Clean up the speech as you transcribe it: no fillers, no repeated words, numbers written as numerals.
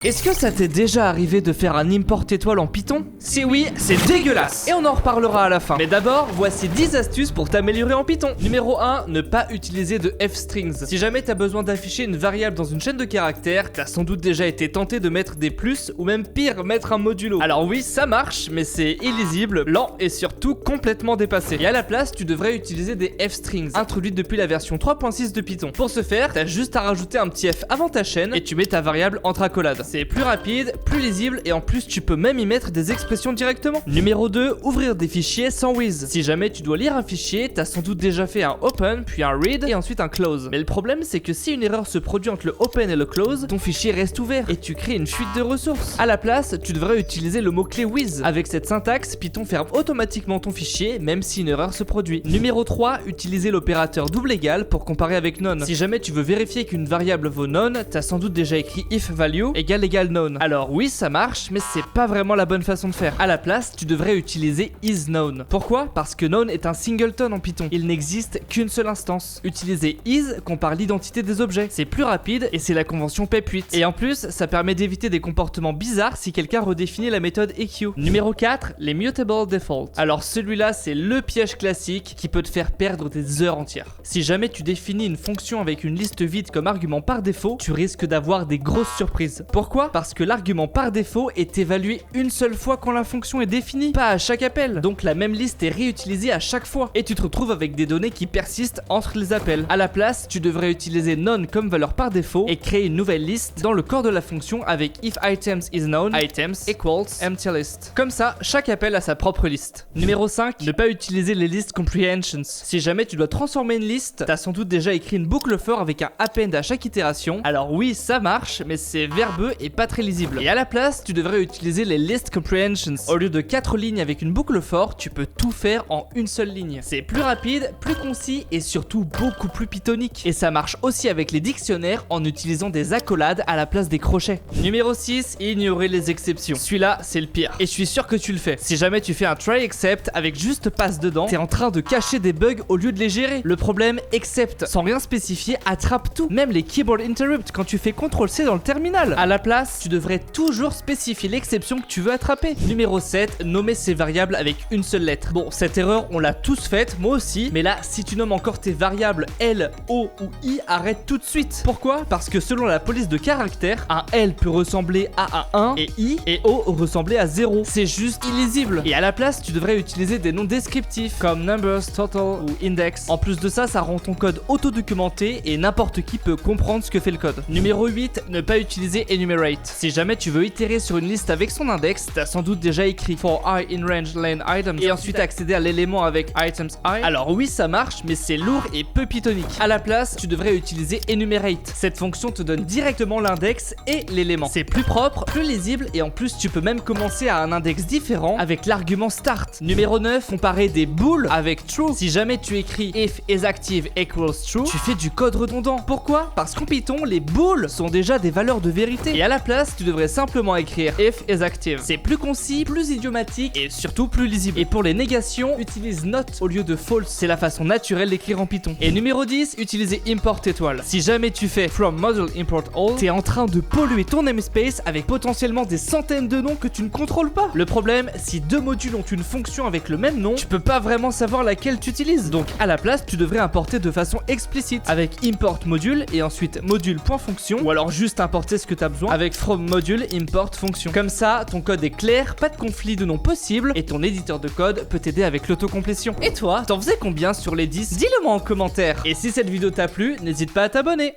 Est-ce que ça t'est déjà arrivé de faire un import étoile en Python? Si oui, c'est dégueulasse et on en reparlera à la fin. Mais d'abord, voici 10 astuces pour t'améliorer en Python. Numéro 1, ne pas utiliser de f-strings. Si jamais t'as besoin d'afficher une variable dans une chaîne de caractères, t'as sans doute déjà été tenté de mettre des plus ou même pire, mettre un modulo. Alors oui, ça marche, mais c'est illisible, lent et surtout complètement dépassé. Et à la place, tu devrais utiliser des f-strings, introduites depuis la version 3.6 de Python. Pour ce faire, t'as juste à rajouter un petit f avant ta chaîne et tu mets ta variable entre accolades. C'est plus rapide, plus lisible et en plus tu peux même y mettre des expressions directement. Numéro 2, ouvrir des fichiers sans with. Si jamais tu dois lire un fichier, t'as sans doute déjà fait un open, puis un read et ensuite un close. Mais le problème c'est que si une erreur se produit entre le open et le close, ton fichier reste ouvert et tu crées une fuite de ressources. À la place, tu devrais utiliser le mot-clé with. Avec cette syntaxe, Python ferme automatiquement ton fichier même si une erreur se produit. Numéro 3, utiliser l'opérateur double égal pour comparer avec none. Si jamais tu veux vérifier qu'une variable vaut none, t'as sans doute déjà écrit if value égale none. Alors oui, ça marche, mais c'est pas vraiment la bonne façon de faire. À la place, tu devrais utiliser isNone. Pourquoi? Parce que none est un singleton en Python. Il n'existe qu'une seule instance. Utiliser is compare l'identité des objets. C'est plus rapide et c'est la convention PEP8. Et en plus, ça permet d'éviter des comportements bizarres si quelqu'un redéfinit la méthode EQ. Numéro 4, les mutable default. Alors celui-là, c'est le piège classique qui peut te faire perdre des heures entières. Si jamais tu définis une fonction avec une liste vide comme argument par défaut, tu risques d'avoir des grosses surprises. Pourquoi? Parce que l'argument par défaut est évalué une seule fois quand la fonction est définie, pas à chaque appel. Donc la même liste est réutilisée à chaque fois et tu te retrouves avec des données qui persistent entre les appels. À la place, tu devrais utiliser none comme valeur par défaut et créer une nouvelle liste dans le corps de la fonction avec if items is known, items equals empty list. Comme ça, chaque appel a sa propre liste. Numéro 5, ne pas utiliser les list comprehensions. Si jamais tu dois transformer une liste, t'as sans doute déjà écrit une boucle for avec un append à chaque itération. Alors oui, ça marche, mais c'est verbeux et pas très lisible. Et à la place, tu devrais utiliser les list comprehensions. Au lieu de 4 lignes avec une boucle for, tu peux tout faire en une seule ligne. C'est plus rapide, plus concis et surtout beaucoup plus pythonique. Et ça marche aussi avec les dictionnaires en utilisant des accolades à la place des crochets. Numéro 6, ignorer les exceptions. Celui-là, c'est le pire. Et je suis sûr que tu le fais. Si jamais tu fais un try except avec juste passe dedans, t'es en train de cacher des bugs au lieu de les gérer. Le problème, except, sans rien spécifier, attrape tout. Même les keyboard interrupt quand tu fais CTRL-C dans le terminal. À la place, tu devrais toujours spécifier l'exception que tu veux attraper. Numéro 7, nommer ces variables avec une seule lettre. Bon, cette erreur, on l'a tous faite, moi aussi, mais là, si tu nommes encore tes variables L, O ou I, arrête tout de suite. Pourquoi? Parce que selon la police de caractères, un L peut ressembler à un 1 et I et O ressembler à 0. C'est juste illisible. Et à la place, tu devrais utiliser des noms descriptifs comme numbers, total ou index. En plus de ça, ça rend ton code auto-documenté et n'importe qui peut comprendre ce que fait le code. Numéro 8, ne pas utiliser enumerate. Si jamais tu veux itérer sur une liste avec son index, t'as sans doute déjà écrit for I in range len items et ensuite accéder à l'élément avec items I. Alors oui, ça marche, mais c'est lourd et peu pythonique. À la place, tu devrais utiliser enumerate. Cette fonction te donne directement l'index et l'élément. C'est plus propre, plus lisible et en plus tu peux même commencer à un index différent avec l'argument start. Numéro 9, comparer des bools avec true. Si jamais tu écris if isActive equals true, tu fais du code redondant. Pourquoi? Parce qu'en Python, les bools sont déjà des valeurs de vérité. Et à la place, tu devrais simplement écrire if isActive. C'est plus concis, plus idiomatique et surtout plus lisible. Et pour les négations, utilise not au lieu de false. C'est la façon naturelle d'écrire en Python. Et numéro 10, utiliser import étoile. Si jamais tu fais from module import all, t'es en train de polluer ton namespace avec potentiellement des centaines de noms que tu ne contrôles pas. Le problème, si deux modules ont une fonction avec le même nom, tu peux pas vraiment savoir laquelle tu utilises. Donc à la place, tu devrais importer de façon explicite avec import module et ensuite module.function ou alors juste importer ce que tu as besoin avec from module import function. Comme ça, ton code est clair, pas de conflit de nom possible et ton éditeur de code peut t'aider avec l'autocomplétion. Et toi, t'en faisais combien sur les 10? Dis-le moi en commentaire. Et si cette vidéo t'a plu, n'hésite pas à t'abonner.